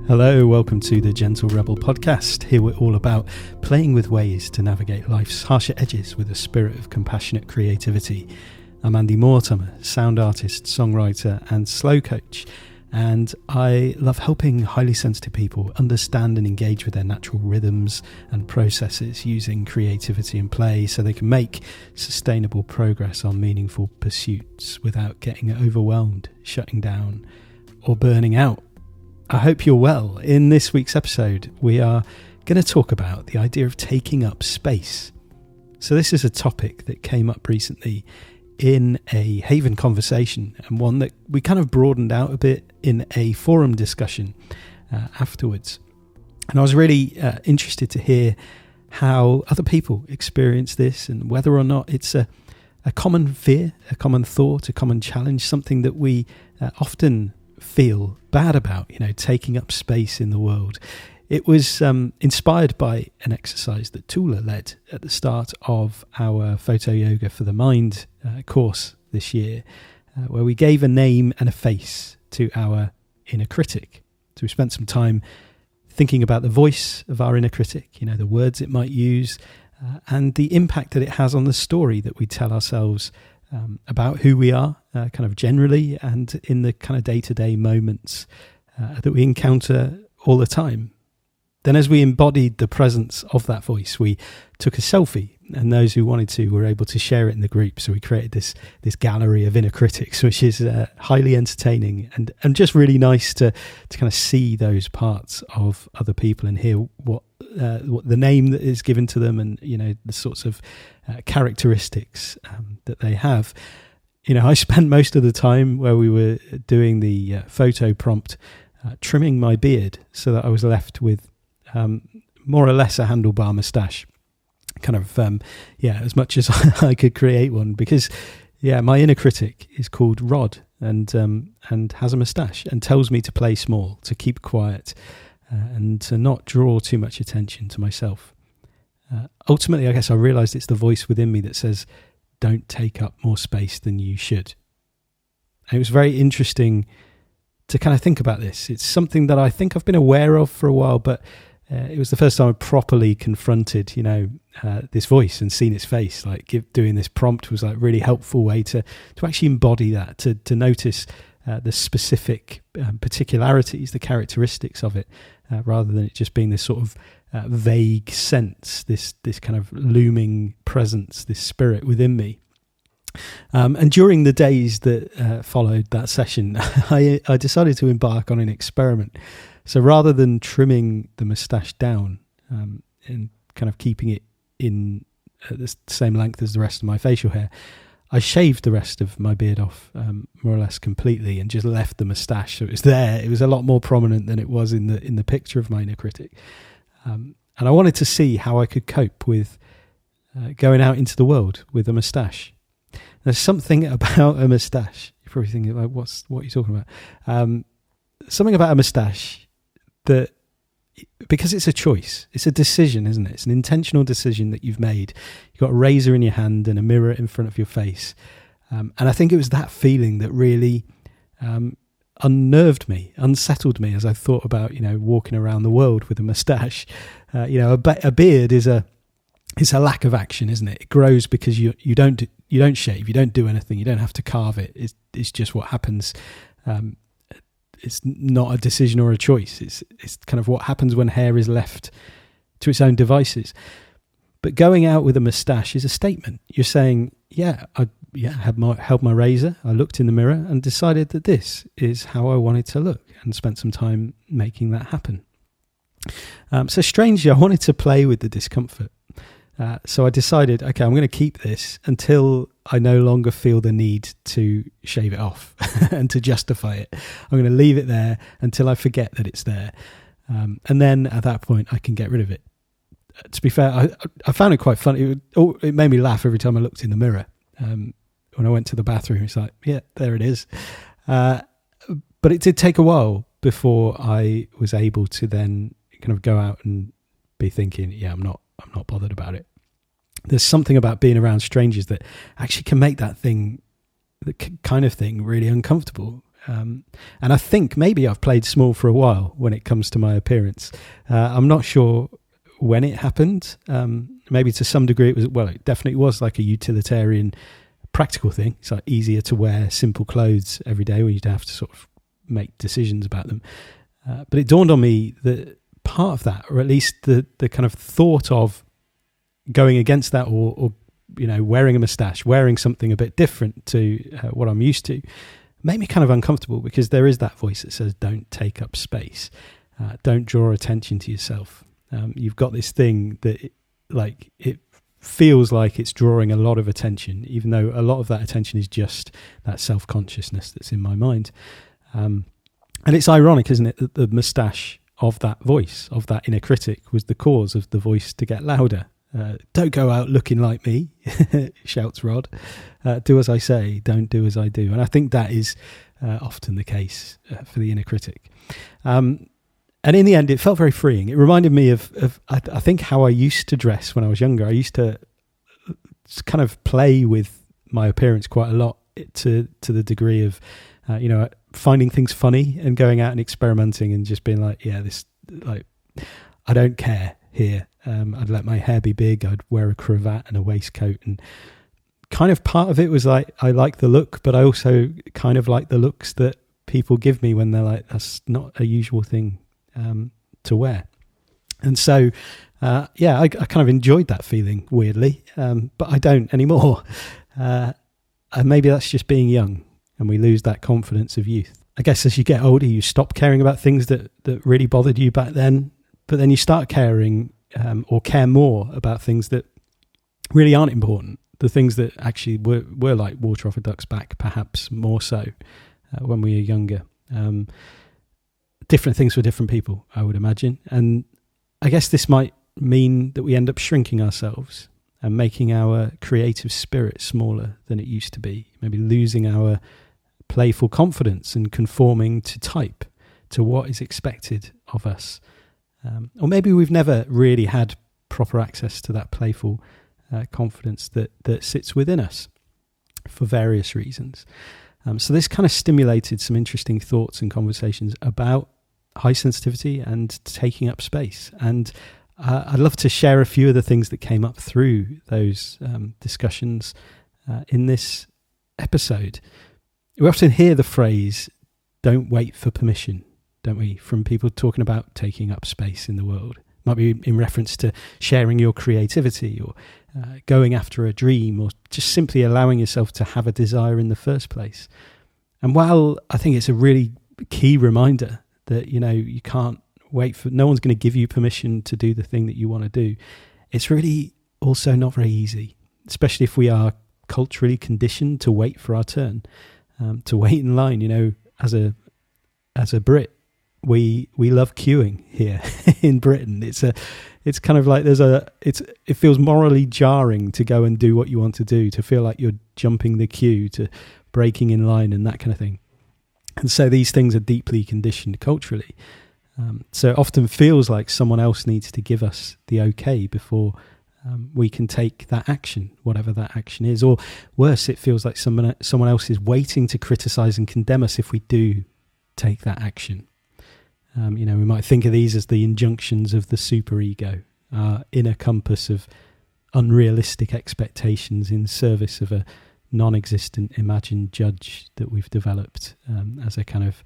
Hello, welcome to the Gentle Rebel podcast. Here we're all about playing with ways to navigate life's harsher edges with a spirit of compassionate creativity. I'm Andy Mort, I'm a sound artist, songwriter and slow coach, and I love helping highly sensitive people understand and engage with their natural rhythms and processes using creativity and play so they can make sustainable progress on meaningful pursuits without getting overwhelmed, shutting down or burning out. I hope you're well. In this week's episode, we are going to talk about the idea of taking up space. So this is a topic that came up recently in a Haven conversation, and one that we kind of broadened out a bit in a forum discussion afterwards. And I was really interested to hear how other people experience this and whether or not it's a common fear, a common thought, a common challenge, something that we often feel bad about, taking up space in the world. It was inspired by an exercise that Tula led at the start of our Photo Yoga for the Mind course this year, where we gave a name and a face to our inner critic. So we spent some time thinking about the voice of our inner critic, the words it might use, and the impact that it has on the story that we tell ourselves about who we are, kind of generally, and in the kind of day-to-day moments that we encounter all the time. Then as we embodied the presence of that voice, we took a selfie, and those who wanted to were able to share it in the group. So we created this gallery of inner critics, which is highly entertaining and just really nice to kind of see those parts of other people and hear what the name that is given to them, and the sorts of characteristics that they have. I spent most of the time where we were doing the photo prompt trimming my beard so that I was left with more or less a handlebar moustache, kind of as much as I could create one, because my inner critic is called Rod and has a moustache and tells me to play small, to keep quiet, and to not draw too much attention to myself. Ultimately, I guess I realised it's the voice within me that says, don't take up more space than you should. And it was very interesting to kind of think about this. It's something that I think I've been aware of for a while, but it was the first time I properly confronted, this voice and seen its face. Doing this prompt was really helpful way to actually embody that, to notice the specific particularities, the characteristics of it, rather than it just being this sort of vague sense, this kind of looming presence, this spirit within me. And during the days that followed that session, I decided to embark on an experiment. So rather than trimming the moustache down and kind of keeping it in the same length as the rest of my facial hair, I shaved the rest of my beard off more or less completely and just left the moustache. So it was there. It was a lot more prominent than it was in the picture of my inner critic. And I wanted to see how I could cope with going out into the world with a moustache. There's something about a moustache. You're probably thinking, what are you talking about? Something about a moustache that, because it's a choice, it's a decision, isn't it? It's an intentional decision that you've made. You've got a razor in your hand and a mirror in front of your face. And I think it was that feeling that really unnerved me, unsettled me as I thought about, walking around the world with a moustache. A beard is a lack of action, isn't it? It grows because you don't shave, you don't do anything, you don't have to carve it. It's just what happens. It's not a decision or a choice. It's kind of what happens when hair is left to its own devices. But going out with a moustache is a statement. You're saying, I held my razor, I looked in the mirror and decided that this is how I wanted to look, and spent some time making that happen. So strangely, I wanted to play with the discomfort. So I decided, okay, I'm going to keep this until I no longer feel the need to shave it off and to justify it. I'm going to leave it there until I forget that it's there. And then at that point, I can get rid of it. To be fair, I found it quite funny. It made me laugh every time I looked in the mirror. When I went to the bathroom, it's like, yeah, there it is. But it did take a while before I was able to then kind of go out and be thinking, I'm not bothered about it. There's something about being around strangers that actually can make that kind of thing really uncomfortable. And I think maybe I've played small for a while when it comes to my appearance. I'm not sure when it happened. Maybe to some degree it definitely was like a utilitarian practical thing. It's like easier to wear simple clothes every day when you don't have to sort of make decisions about them. But it dawned on me that part of that, or at least the kind of thought of going against that, or wearing a mustache, wearing something a bit different to what I'm used to, made me kind of uncomfortable, because there is that voice that says, don't take up space, don't draw attention to yourself. You've got this thing that it feels like it's drawing a lot of attention, even though a lot of that attention is just that self-consciousness that's in my mind. And it's ironic, isn't it, that the moustache of that voice, of that inner critic, was the cause of the voice to get louder. Don't go out looking like me, shouts Rod. Do as I say, don't do as I do. And I think that is often the case for the inner critic. And in the end, it felt very freeing. It reminded me of I think, how I used to dress when I was younger. I used to kind of play with my appearance quite a lot, to the degree of, finding things funny and going out and experimenting and just being like, I don't care here. I'd let my hair be big. I'd wear a cravat and a waistcoat, and kind of part of it was like, I like the look, but I also kind of like the looks that people give me when they're like, that's not a usual thing to wear. And so I kind of enjoyed that feeling, weirdly, but I don't anymore. And maybe that's just being young, and we lose that confidence of youth. I guess as you get older, you stop caring about things that really bothered you back then, but then you start caring or care more about things that really aren't important, the things that actually were like water off a duck's back, perhaps more so when we were younger. Different things for different people, I would imagine. And I guess this might mean that we end up shrinking ourselves and making our creative spirit smaller than it used to be, maybe losing our playful confidence and conforming to type, to what is expected of us. Or maybe we've never really had proper access to that playful confidence that sits within us for various reasons. So this kind of stimulated some interesting thoughts and conversations about high sensitivity and taking up space. And I'd love to share a few of the things that came up through those discussions in this episode. We often hear the phrase, don't wait for permission, don't we, from people talking about taking up space in the world. Might be in reference to sharing your creativity, or going after a dream, or just simply allowing yourself to have a desire in the first place. And while I think it's a really key reminder that, you can't wait for, no one's going to give you permission to do the thing that you want to do, it's really also not very easy, especially if we are culturally conditioned to wait for our turn, to wait in line. As a Brit, we love queuing here in Britain. It's kind of like it feels morally jarring to go and do what you want to do, to feel like you're jumping the queue, to breaking in line and that kind of thing. And so these things are deeply conditioned culturally. So it often feels like someone else needs to give us the okay before we can take that action, whatever that action is. Or worse, it feels like someone else is waiting to criticize and condemn us if we do take that action. We might think of these as the injunctions of the superego, our inner compass of unrealistic expectations in service of a non-existent imagined judge that we've developed as a kind of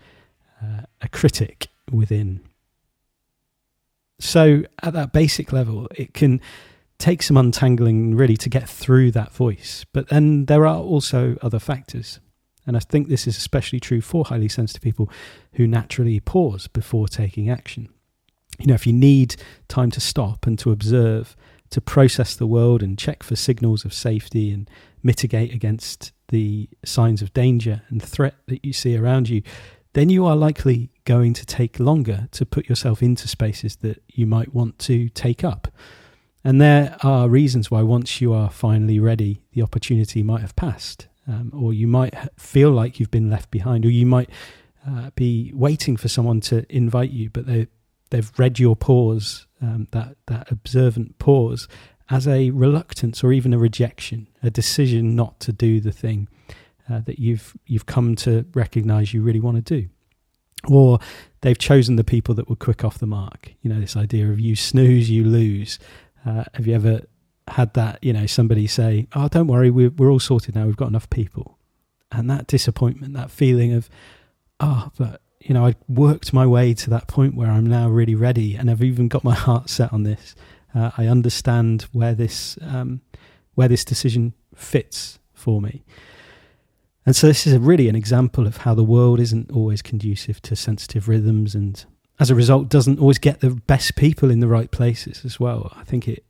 a critic within. So at that basic level, it can take some untangling really to get through that voice. But then there are also other factors. And I think this is especially true for highly sensitive people who naturally pause before taking action. If you need time to stop and to observe, to process the world and check for signals of safety and mitigate against the signs of danger and threat that you see around you, then you are likely going to take longer to put yourself into spaces that you might want to take up. And there are reasons why once you are finally ready, the opportunity might have passed. Or you might feel like you've been left behind, or you might be waiting for someone to invite you, but they've read your pause, that observant pause, as a reluctance or even a rejection, a decision not to do the thing that you've come to recognise you really want to do. Or they've chosen the people that were quick off the mark. This idea of you snooze, you lose. Have you ever had that, somebody say, oh, don't worry, we're all sorted now, we've got enough people. And that disappointment, that feeling of, but I worked my way to that point where I'm now really ready, and I've even got my heart set on this. I understand where this decision fits for me. And so this is really an example of how the world isn't always conducive to sensitive rhythms, and as a result doesn't always get the best people in the right places as well. I think it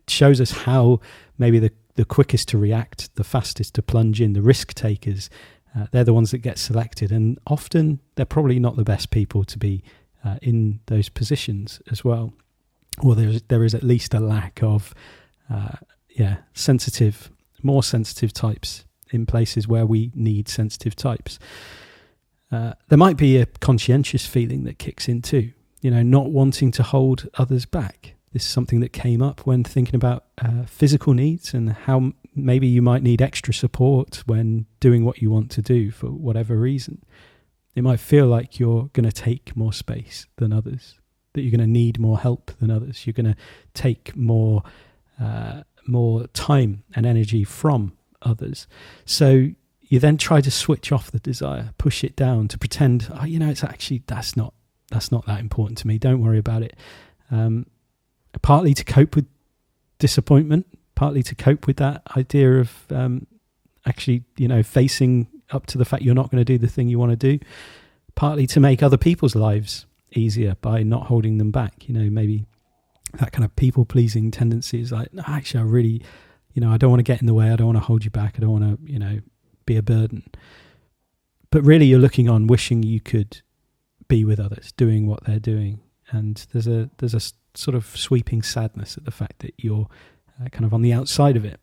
shows us how maybe the quickest to react, the fastest to plunge in, the risk takers, they're the ones that get selected, and often they're probably not the best people to be in those positions as well. Or there is at least a lack of more sensitive types in places where we need sensitive types. There might be a conscientious feeling that kicks in too, not wanting to hold others back. This is something that came up when thinking about physical needs and how maybe you might need extra support when doing what you want to do for whatever reason. It might feel like you're going to take more space than others, that you're going to need more help than others. You're going to take more time and energy from others. So you then try to switch off the desire, push it down, to pretend, it's actually, that's not that important to me. Don't worry about it. Partly to cope with disappointment, partly to cope with that idea of facing up to the fact you're not going to do the thing you want to do, partly to make other people's lives easier by not holding them back. Maybe that kind of people-pleasing tendency is like, no, actually, I really, I don't want to get in the way. I don't want to hold you back. I don't want to, be a burden. But really, you're looking on, wishing you could be with others, doing what they're doing. And there's a sort of sweeping sadness at the fact that you're kind of on the outside of it.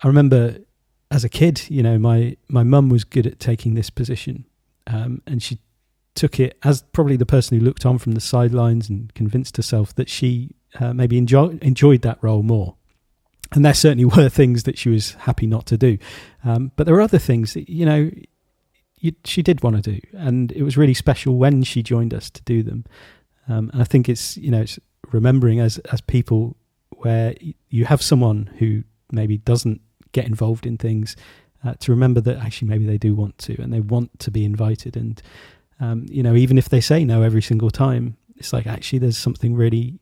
I remember as a kid, my mum was good at taking this position, and she took it as probably the person who looked on from the sidelines and convinced herself that she maybe enjoyed that role more. And there certainly were things that she was happy not to do. But there were other things that, she did want to do. And it was really special when she joined us to do them. And I think it's remembering as people where you have someone who maybe doesn't get involved in things, to remember that actually maybe they do want to, and they want to be invited. And, even if they say no every single time, it's like, actually there's something really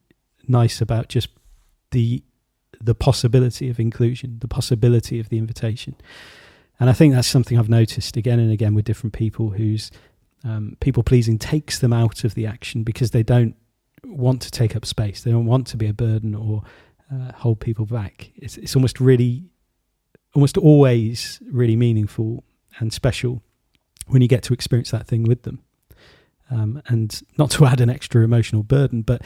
nice about just the possibility of inclusion, the possibility of the invitation. And I think that's something I've noticed again and again with different people whose people-pleasing takes them out of the action because they don't want to take up space. They don't want to be a burden or hold people back. It's almost always really meaningful and special when you get to experience that thing with them. And not to add an extra emotional burden, but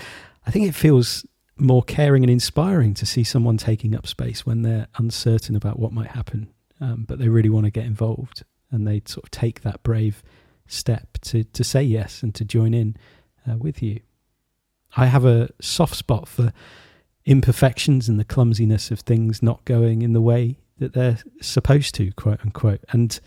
I think it feels more caring and inspiring to see someone taking up space when they're uncertain about what might happen, but they really want to get involved, and they sort of take that brave step to say yes and to join in with you. I have a soft spot for imperfections and the clumsiness of things not going in the way that they're supposed to, quote unquote. And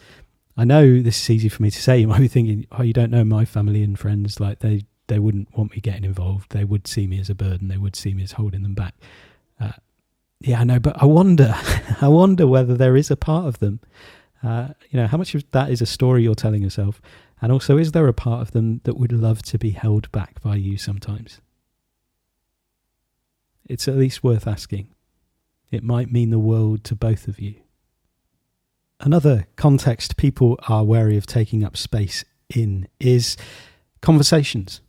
I know this is easy for me to say. You might be thinking, oh, you don't know my family and friends, like they wouldn't want me getting involved. They would see me as a burden. They would see me as holding them back. Yeah, I know, but I wonder whether there is a part of them. How much of that is a story you're telling yourself? And also, is there a part of them that would love to be held back by you sometimes? It's at least worth asking. It might mean the world to both of you. Another context people are wary of taking up space in is conversations.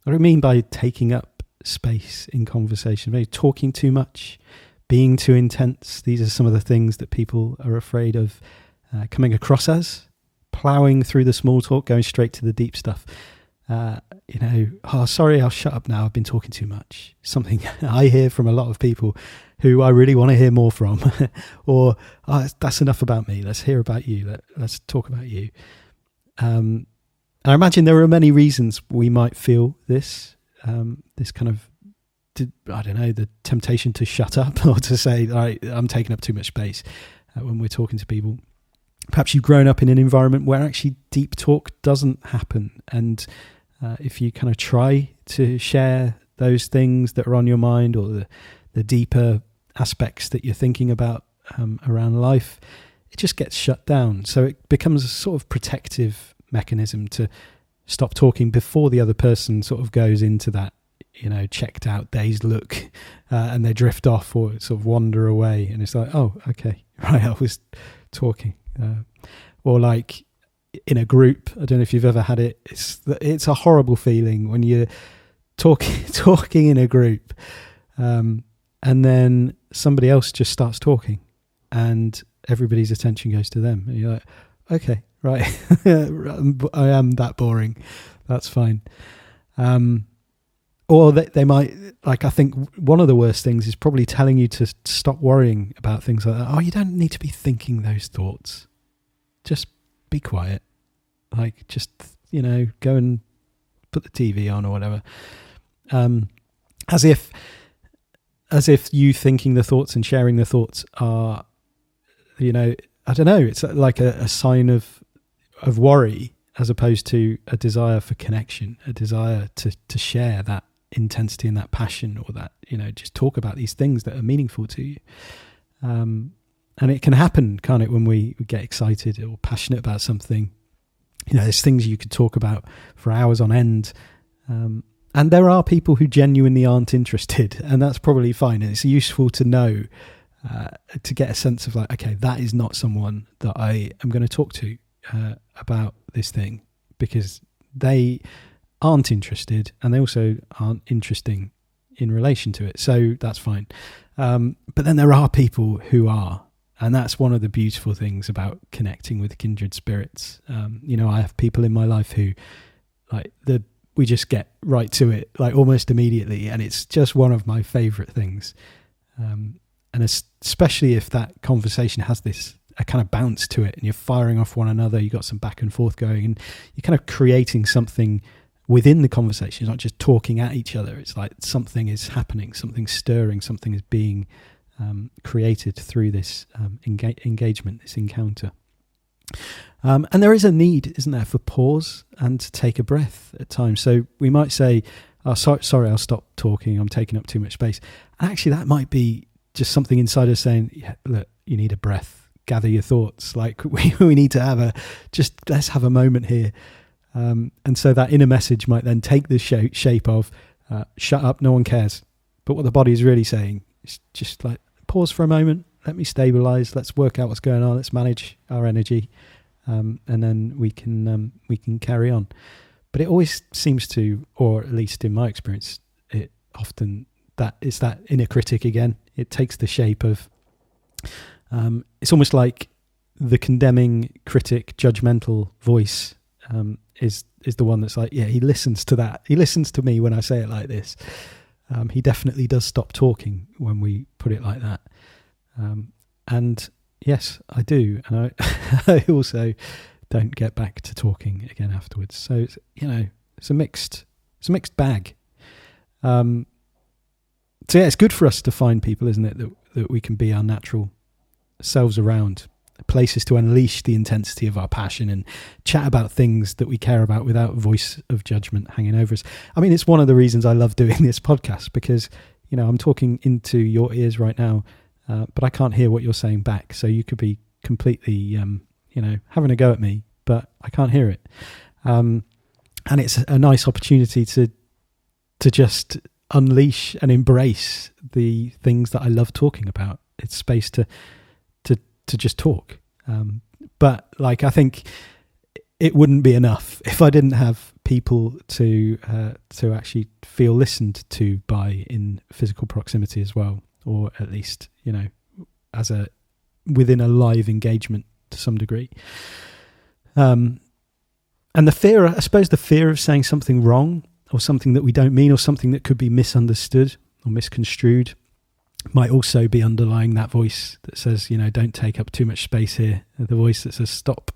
What do I mean by taking up space in conversation? Maybe talking too much, being too intense. These are some of the things that people are afraid of coming across as. Ploughing through the small talk, going straight to the deep stuff. Sorry, I'll shut up now. I've been talking too much. Something I hear from a lot of people who I really want to hear more from. Or, that's enough about me. Let's hear about you. Let's talk about you. And I imagine there are many reasons we might feel this kind of, the temptation to shut up or to say, all right, I'm taking up too much space. when we're talking to people. Perhaps you've grown up in an environment where actually deep talk doesn't happen. And if you kind of try to share those things that are on your mind, or the deeper aspects that you're thinking about around life, it just gets shut down. So it becomes a sort of protective mechanism to stop talking before the other person sort of goes into that, checked out, dazed look, and they drift off or sort of wander away. And it's like, oh, okay, right, I was talking. Or like in a group, I don't know if you've ever had it. It's a horrible feeling when you're talking in a group, and then somebody else just starts talking, and everybody's attention goes to them. And you're like, okay, right, I am that boring. That's fine. Or they might, like, I think one of the worst things is probably telling you to stop worrying about things like that. Oh, you don't need to be thinking those thoughts. Just be quiet. Like, just, go and put the TV on or whatever. As if you thinking the thoughts and sharing the thoughts are, I don't know, it's like a sign of worry, as opposed to a desire for connection, a desire to share that intensity and that passion, or that, just talk about these things that are meaningful to you. And it can happen, can't it, when we get excited or passionate about something. There's things you could talk about for hours on end. And there are people who genuinely aren't interested, and that's probably fine. And it's useful to know, to get a sense of like, okay, that is not someone that I am going to talk to about this thing, because they aren't interested and they also aren't interesting in relation to it. So that's fine. But then there are people who are, and that's one of the beautiful things about connecting with kindred spirits. I have people in my life who, like, we just get right to it, like almost immediately, and it's just one of my favorite things. And especially if that conversation has a kind of bounce to it, and you're firing off one another, you've got some back and forth going, and you're kind of creating something within the conversation. It's not just talking at each other. It's like something is happening, something's stirring, something is being created through this engagement, this encounter. And there is a need, isn't there, for pause and to take a breath at times. So we might say, oh, sorry, I'll stop talking, I'm taking up too much space. And actually that might be just something inside us saying, yeah, look, you need a breath, gather your thoughts. Like we need to let's have a moment here. And so that inner message might then take the shape of, shut up, no one cares. But what the body is really saying is just like, pause for a moment, let me stabilize, let's work out what's going on, let's manage our energy, and then we can carry on. But it always seems to, or at least in my experience, it often, that it's that inner critic again. It takes the shape of, it's almost like the condemning critic, judgmental voice is the one that's like, yeah, he listens to that. He listens to me when I say it like this. He definitely does stop talking when we put it like that. And yes, I do. And I also don't get back to talking again afterwards. So, it's a mixed bag. So yeah, it's good for us to find people, isn't it, that we can be our natural selves around, places to unleash the intensity of our passion and chat about things that we care about without voice of judgment hanging over us. I mean, it's one of the reasons I love doing this podcast, because, I'm talking into your ears right now, but I can't hear what you're saying back. So you could be completely, having a go at me, but I can't hear it. And it's a nice opportunity to just unleash and embrace the things that I love talking about. It's space to just talk. But like, I think it wouldn't be enough if I didn't have people to actually feel listened to by in physical proximity as well, or at least, within a live engagement to some degree. And the fear of saying something wrong, or something that we don't mean, or something that could be misunderstood or misconstrued, might also be underlying that voice that says, don't take up too much space here. The voice that says, stop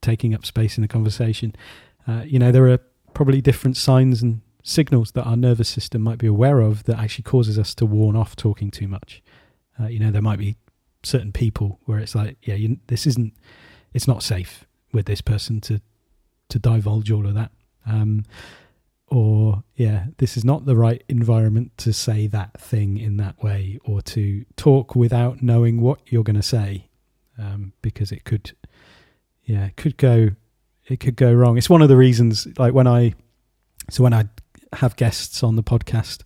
taking up space in the conversation. There are probably different signs and signals that our nervous system might be aware of that actually causes us to warn off talking too much. There might be certain people where it's like, it's not safe with this person to divulge all of that. This is not the right environment to say that thing in that way, or to talk without knowing what you're going to say, because it could go wrong. It's one of the reasons, like when I have guests on the podcast,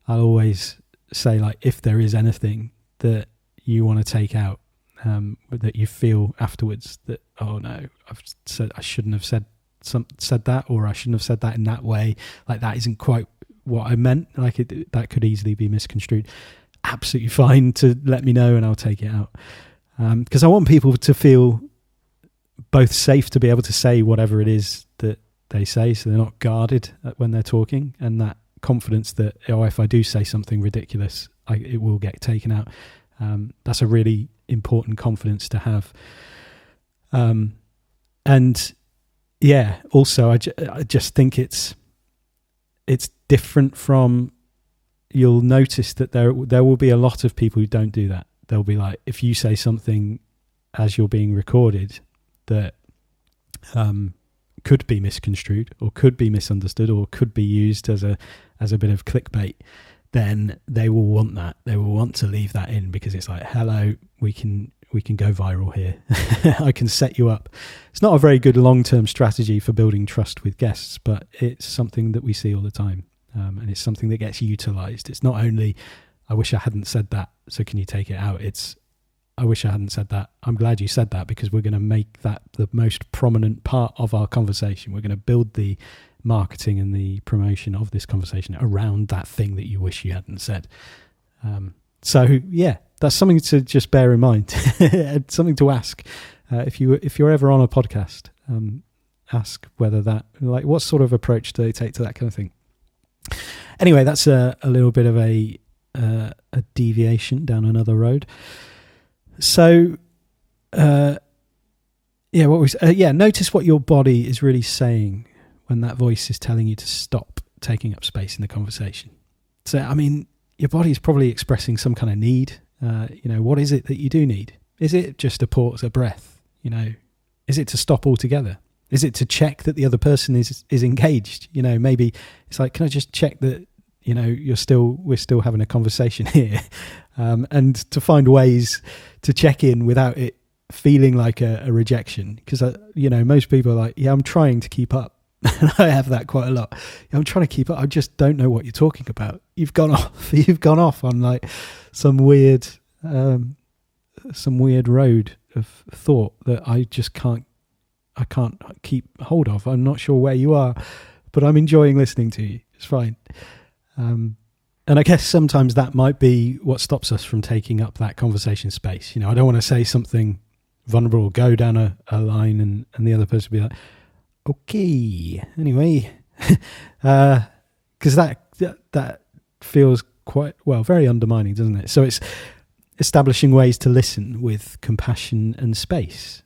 I'll always say, like, if there is anything that you want to take out, that you feel afterwards that, oh no, I shouldn't have said that, or I shouldn't have said that in that way, like that isn't quite what I meant, like that could easily be misconstrued, absolutely fine to let me know and I'll take it out, because I want people to feel both safe to be able to say whatever it is that they say, so they're not guarded when they're talking, and that confidence that, if I do say something ridiculous, it will get taken out. That's a really important confidence to have. And yeah, also I just think it's different from, you'll notice that there will be a lot of people who don't do that. They'll be like, if you say something as you're being recorded that could be misconstrued or could be misunderstood or could be used as a bit of clickbait, then they will want that. They will want to leave that in, because it's like, hello, we can go viral here. I can set you up. It's not a very good long-term strategy for building trust with guests, but it's something that we see all the time. And it's something that gets utilized. It's not only, I wish I hadn't said that, so can you take it out? It's, I wish I hadn't said that. I'm glad you said that, because we're going to make that the most prominent part of our conversation. We're going to build the marketing and the promotion of this conversation around that thing that you wish you hadn't said. So yeah, that's something to just bear in mind. Something to ask if you're ever on a podcast. Ask whether that, like, what sort of approach do they take to that kind of thing. Anyway, that's a little bit of a deviation down another road. So, notice what your body is really saying when that voice is telling you to stop taking up space in the conversation. So, I mean, your body is probably expressing some kind of need. What is it that you do need? Is it just a pause, a breath? Is it to stop altogether? Is it to check that the other person is engaged? Maybe it's like, can I just check that, we're still having a conversation here, and to find ways to check in without it feeling like a rejection. Because, most people are like, yeah, I'm trying to keep up. And I have that quite a lot. I'm trying to keep up. I just don't know what you're talking about. You've gone off on like some weird road of thought that I can't keep hold of. I'm not sure where you are, but I'm enjoying listening to you. It's fine. And I guess sometimes that might be what stops us from taking up that conversation space. I don't want to say something vulnerable or go down a line and the other person be like, okay, anyway, because that feels quite, very undermining, doesn't it? So it's establishing ways to listen with compassion and space.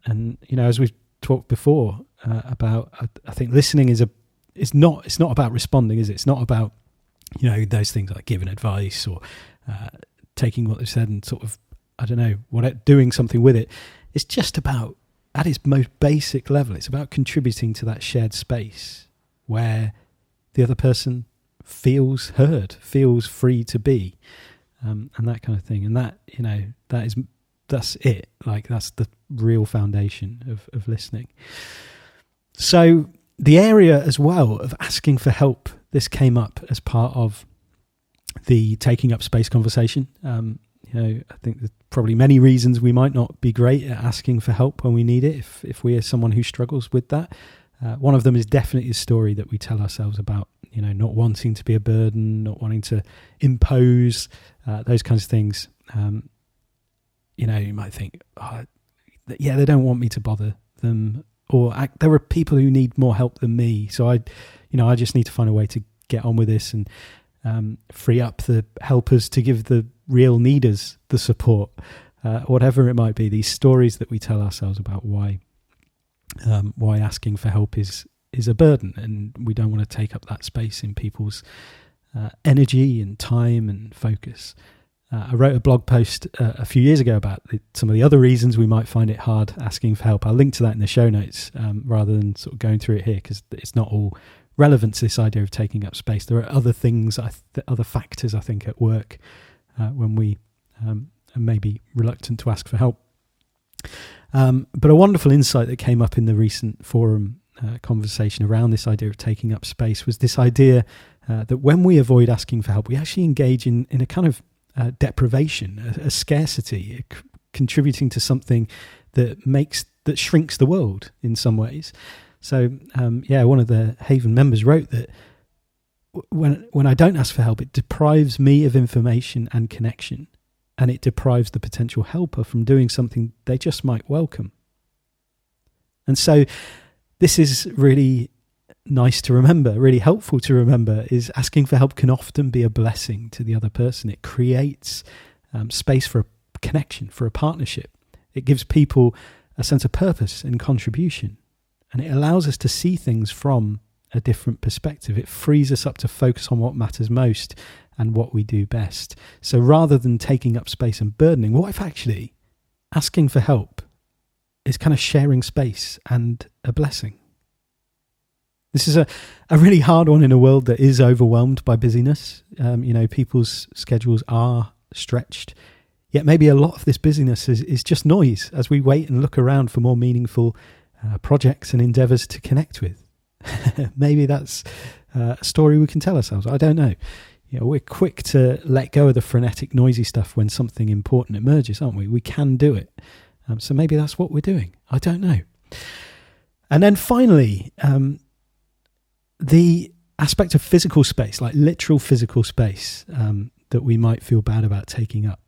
And as we've talked before about, I think listening it's not about responding, is it? It's not about those things like giving advice or taking what they've said and sort of, doing something with it. It's just about, at its most basic level, it's about contributing to that shared space where the other person feels heard, feels free to be, and that kind of thing. And that, that's it. Like, that's the real foundation of listening. So the area as well of asking for help, this came up as part of the taking up space conversation. I think there's probably many reasons we might not be great at asking for help when we need it, if we are someone who struggles with that. One of them is definitely a story that we tell ourselves about, not wanting to be a burden, not wanting to impose, those kinds of things. You might think, they don't want me to bother them, or there are people who need more help than me, so I just need to find a way to get on with this and free up the helpers to give the real needers the support, whatever it might be. These stories that we tell ourselves about why asking for help is a burden, and we don't want to take up that space in people's energy and time and focus. I wrote a blog post a few years ago about some of the other reasons we might find it hard asking for help. I'll link to that in the show notes rather than sort of going through it here, because it's not all relevant to this idea of taking up space. There are other things, other factors, I think, at work when we are maybe reluctant to ask for help. But a wonderful insight that came up in the recent forum conversation around this idea of taking up space was this idea that when we avoid asking for help, we actually engage in a kind of deprivation, a scarcity, contributing to something that shrinks the world in some ways. So, one of the Haven members wrote that when I don't ask for help, it deprives me of information and connection, and it deprives the potential helper from doing something they just might welcome. And so this is really nice to remember, really helpful to remember, is asking for help can often be a blessing to the other person. It creates space for a connection, for a partnership. It gives people a sense of purpose and contribution, and it allows us to see things from a different perspective. It frees us up to focus on what matters most and what we do best. So rather than taking up space and burdening, what if actually asking for help is kind of sharing space and a blessing? This is a really hard one in a world that is overwhelmed by busyness. People's schedules are stretched. Yet maybe a lot of this busyness is just noise as we wait and look around for more meaningful projects and endeavours to connect with. Maybe that's a story we can tell ourselves. I don't know. We're quick to let go of the frenetic, noisy stuff when something important emerges, aren't we? We can do it. So maybe that's what we're doing. I don't know. And then finally, the aspect of physical space, like literal physical space, that we might feel bad about taking up,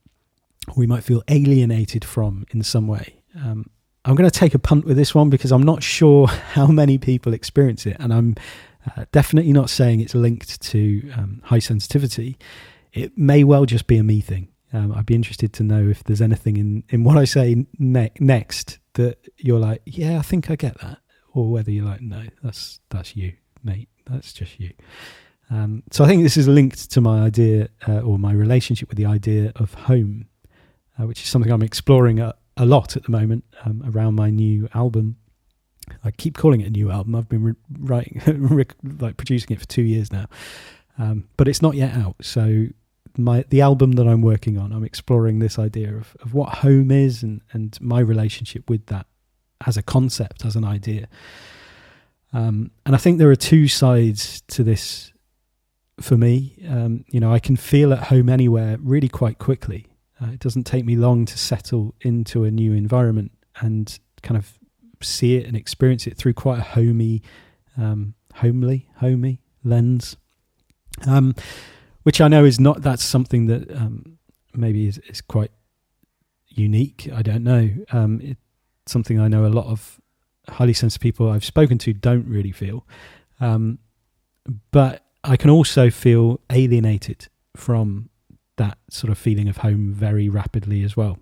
we might feel alienated from in some way. I'm going to take a punt with this one because I'm not sure how many people experience it, and I'm definitely not saying it's linked to high sensitivity. It may well just be a me thing. I'd be interested to know if there's anything in what I say next that you're like, yeah, I think I get that, or whether you're like, no, that's you, mate, that's just you. So I think this is linked to my idea or my relationship with the idea of home, which is something I'm exploring a lot at the moment around my new album. I keep calling it a new album. I've been writing, producing it for 2 years now, but it's not yet out. So the album that I'm working on, I'm exploring this idea of what home is and my relationship with that as a concept, as an idea. And I think there are two sides to this for me. I can feel at home anywhere really quite quickly. It doesn't take me long to settle into a new environment and kind of see it and experience it through quite a homey lens, which I know that's something that maybe is quite unique. I don't know. It's something I know a lot of highly sensitive people I've spoken to don't really feel. But I can also feel alienated from that sort of feeling of home very rapidly as well.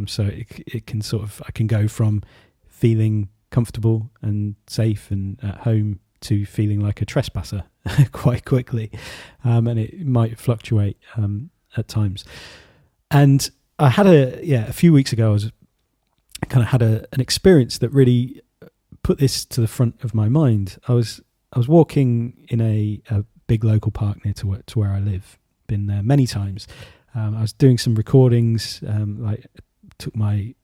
So it can I can go from feeling comfortable and safe and at home to feeling like a trespasser quite quickly. And it might fluctuate at times. And I had a few weeks ago, I kind of had an experience that really put this to the front of my mind. I was walking in a big local park near to where I live. Been there many times. I was doing some recordings, took my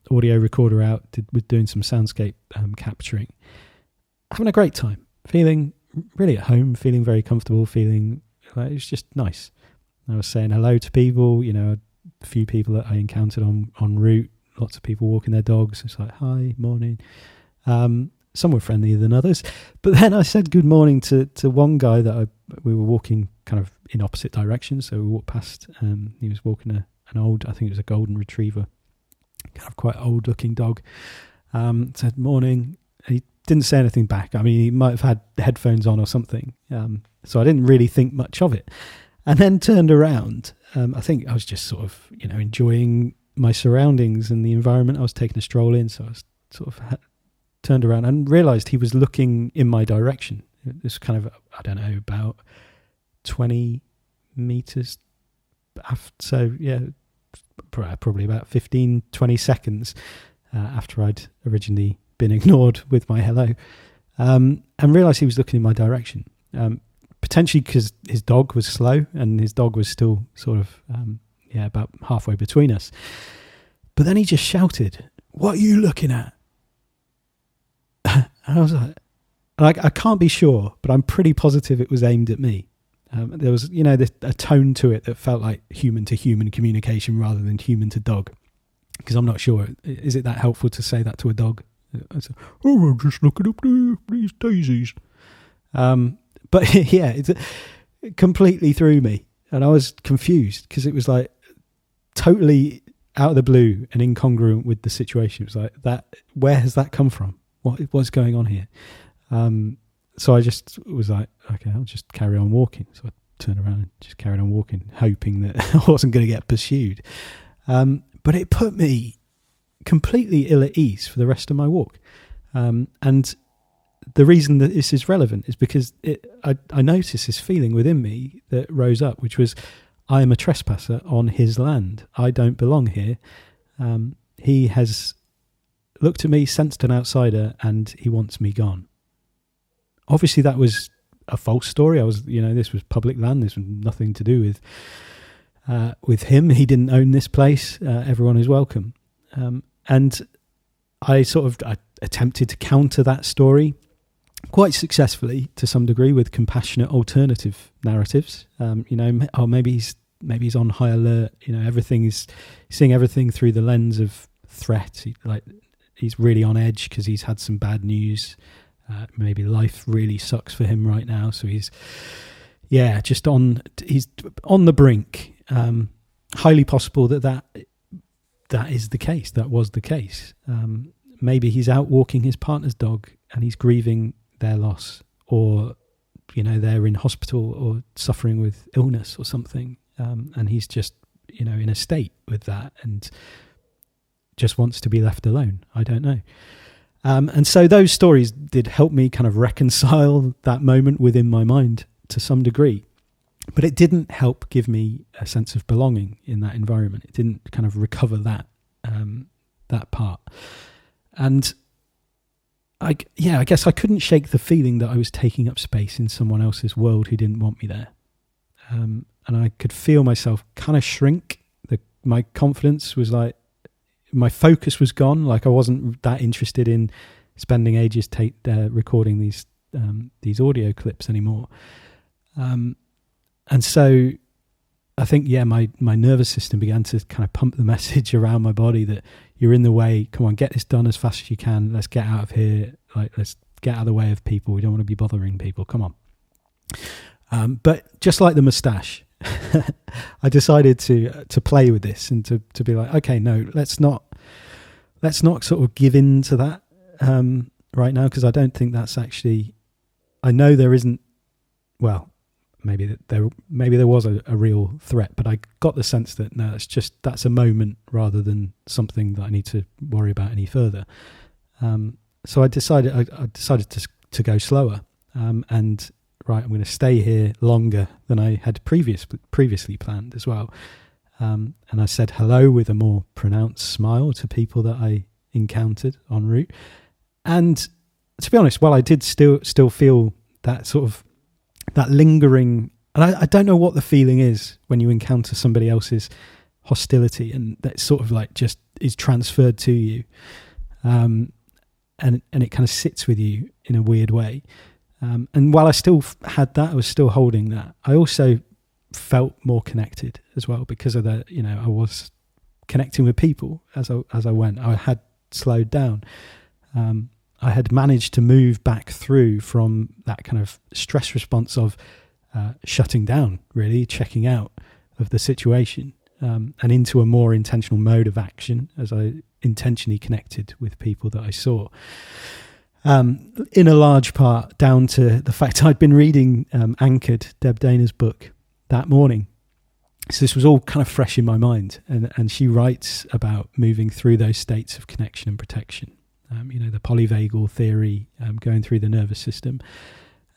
audio recorder out, was doing some soundscape capturing, having a great time, feeling really at home, feeling very comfortable, feeling like it was just nice. I was saying hello to people, a few people that I encountered en route, lots of people walking their dogs. It's like, hi, morning. Some were friendlier than others. But then I said good morning to one guy that we were walking kind of in opposite directions. So we walked past, he was walking an old, I think it was a golden retriever, kind of quite old looking dog. Said morning. He didn't say anything back. I mean, he might have had headphones on or something. So I didn't really think much of it. And then turned around. I think I was just sort of, enjoying my surroundings and the environment. I was taking a stroll in. So I was sort of turned around and realised he was looking in my direction. It was kind of, I don't know, about 20 metres So yeah, probably about 15, 20 seconds after I'd originally been ignored with my hello, and realised he was looking in my direction. Potentially because his dog was slow and his dog was still sort of, about halfway between us. But then he just shouted, "What are you looking at?" And I was like, I can't be sure, but I'm pretty positive it was aimed at me. There was, a tone to it that felt like human to human communication rather than human to dog. Because I'm not sure, is it that helpful to say that to a dog? I said, "Oh, I'm just looking up these daisies." But yeah, it completely threw me. And I was confused because it was like totally out of the blue and incongruent with the situation. It was like, where has that come from? What's going on here? So I just was like, okay, I'll just carry on walking. So I turned around and just carried on walking, hoping that I wasn't going to get pursued. But it put me completely ill at ease for the rest of my walk. And the reason that this is relevant is because I noticed this feeling within me that rose up, which was, I am a trespasser on his land. I don't belong here. He has looked at me, sensed an outsider, and he wants me gone. Obviously, that was a false story. This was public land. This was nothing to do with him. He didn't own this place. Everyone is welcome. And I attempted to counter that story quite successfully to some degree with compassionate alternative narratives. Maybe he's on high alert. He's seeing everything through the lens of threat. He's really on edge because he's had some bad news. Maybe life really sucks for him right now. So he's on the brink. Highly possible that is the case. That was the case. Maybe he's out walking his partner's dog and he's grieving their loss, or they're in hospital or suffering with illness or something, and he's just in a state with that and just wants to be left alone. I don't know. And so those stories did help me kind of reconcile that moment within my mind to some degree, but it didn't help give me a sense of belonging in that environment. It didn't kind of recover that part. And I guess I couldn't shake the feeling that I was taking up space in someone else's world who didn't want me there. And I could feel myself kind of shrink. My confidence was like, my focus was gone. Like I wasn't that interested in spending ages recording these audio clips anymore. And so I think, my nervous system began to kind of pump the message around my body that you're in the way. Come on, get this done as fast as you can. Let's get out of here. Let's get out of the way of people. We don't want to be bothering people. Come on. But just like the mustache, I decided to play with this and to be like, okay, no, let's not sort of give in to that right now, because I don't think that's actually. I know there isn't. Well, maybe there was a real threat, but I got the sense that no, that's a moment rather than something that I need to worry about any further. So I decided to go slower, and right, I'm going to stay here longer than I had previously planned as well. And I said hello with a more pronounced smile to people that I encountered en route. And to be honest, while I did still feel that sort of that lingering, and I don't know what the feeling is when you encounter somebody else's hostility and that sort of like just is transferred to you, and it kind of sits with you in a weird way. And while I still had that, I was still holding that. I also felt more connected as well because of that. I was connecting with people as I went. I had slowed down. I had managed to move back through from that kind of stress response of shutting down, really checking out of the situation, and into a more intentional mode of action as I intentionally connected with people that I saw. In a large part down to the fact I'd been reading Anchored, Deb Dana's book, that morning. So this was all kind of fresh in my mind. And she writes about moving through those states of connection and protection. The Polyvagal Theory, going through the nervous system.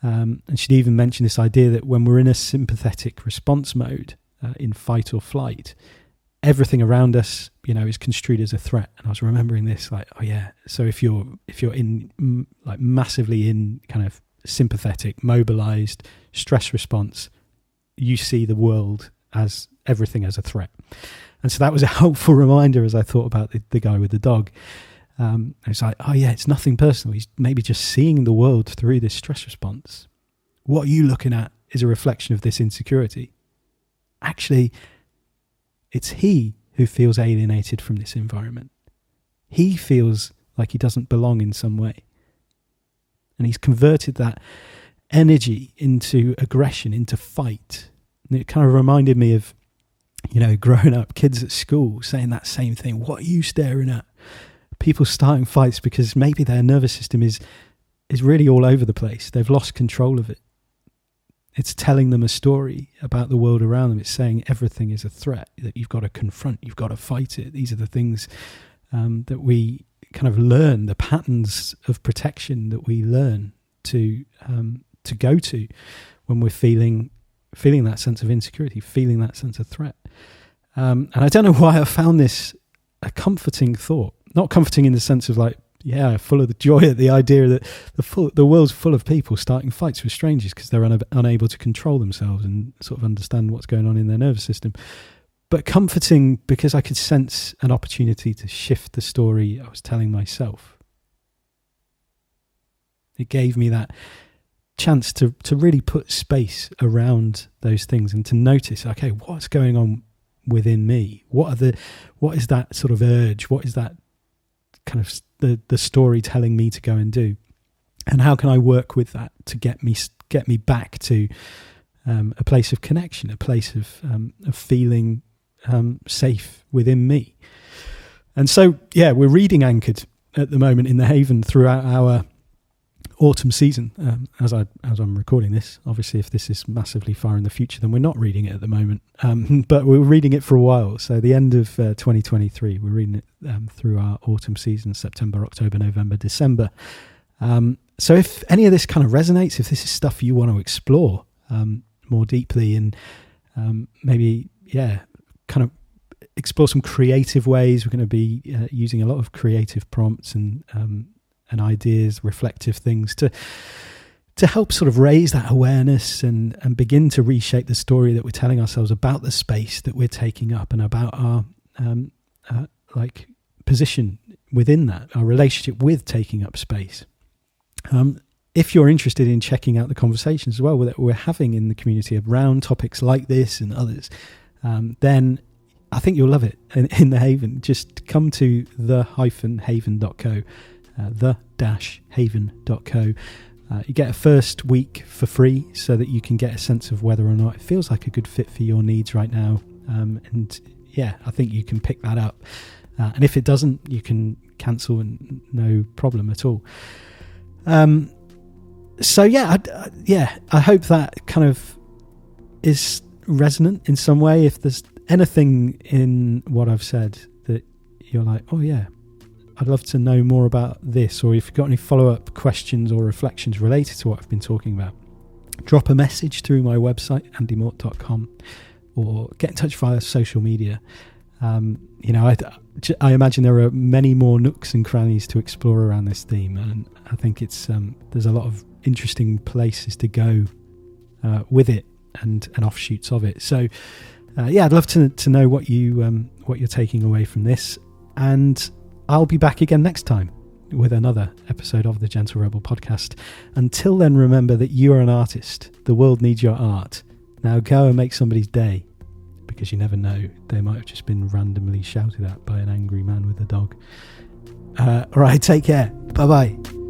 And she'd even mentioned this idea that when we're in a sympathetic response mode, in fight or flight, everything around us, is construed as a threat. And I was remembering this, like, oh yeah. So if you're in like massively in kind of sympathetic, mobilized stress response, you see the world as everything as a threat. And so that was a helpful reminder as I thought about the guy with the dog. It's like, oh yeah, it's nothing personal. He's maybe just seeing the world through this stress response. What are you looking at is a reflection of this insecurity. Actually, it's he who feels alienated from this environment. He feels like he doesn't belong in some way. And he's converted that energy into aggression, into fight. And it kind of reminded me of, growing up, kids at school saying that same thing. What are you staring at? People starting fights because maybe their nervous system is really all over the place. They've lost control of it. It's telling them a story about the world around them. It's saying everything is a threat that you've got to confront. You've got to fight it. These are the things that we kind of learn, the patterns of protection that we learn to go to when we're feeling that sense of insecurity, feeling that sense of threat. And I don't know why I found this a comforting thought. Not comforting in the sense of like, yeah, full of the joy at the idea that the world's full of people starting fights with strangers because they're unable to control themselves and sort of understand what's going on in their nervous system. But comforting because I could sense an opportunity to shift the story I was telling myself. It gave me that chance to really put space around those things and to notice, okay, what's going on within me? What is that sort of urge? What is that kind of the story telling me to go and do? And how can I work with that to get me back to a place of connection, a place of feeling safe within me? And so, yeah, we're reading Anchored at the moment in the Haven throughout our autumn season. As I'm recording this, obviously, if this is massively far in the future, then we're not reading it at the moment. But we're reading it for a while. So the end of 2023, we're reading it through our autumn season: September, October, November, December. So if any of this kind of resonates, if this is stuff you want to explore more deeply and maybe, kind of explore some creative ways, we're going to be using a lot of creative prompts and ideas, reflective things to help sort of raise that awareness and begin to reshape the story that we're telling ourselves about the space that we're taking up and about our position within that, our relationship with taking up space. If you're interested in checking out the conversations as well that we're having in the community around topics like this and others, then I think you'll love it in the Haven. Just come to the-haven.co, the-haven.co. You get a first week for free so that you can get a sense of whether or not it feels like a good fit for your needs right now. And yeah, I think you can pick that up. And if it doesn't, you can cancel and no problem at all. So yeah, I hope that kind of is resonant in some way. If there's anything in what I've said that you're like, oh yeah, I'd love to know more about this, or if you've got any follow-up questions or reflections related to what I've been talking about, drop a message through my website, andymort.com, or get in touch via social media. I imagine there are many more nooks and crannies to explore around this theme, and I think it's there's a lot of interesting places to go with it and offshoots of it. So I'd love to know what you're taking away from this, and I'll be back again next time with another episode of the Gentle Rebel podcast. Until then, remember that you are an artist. The world needs your art. Now go and make somebody's day, because you never know, they might have just been randomly shouted at by an angry man with a dog. All right, take care. Bye-bye.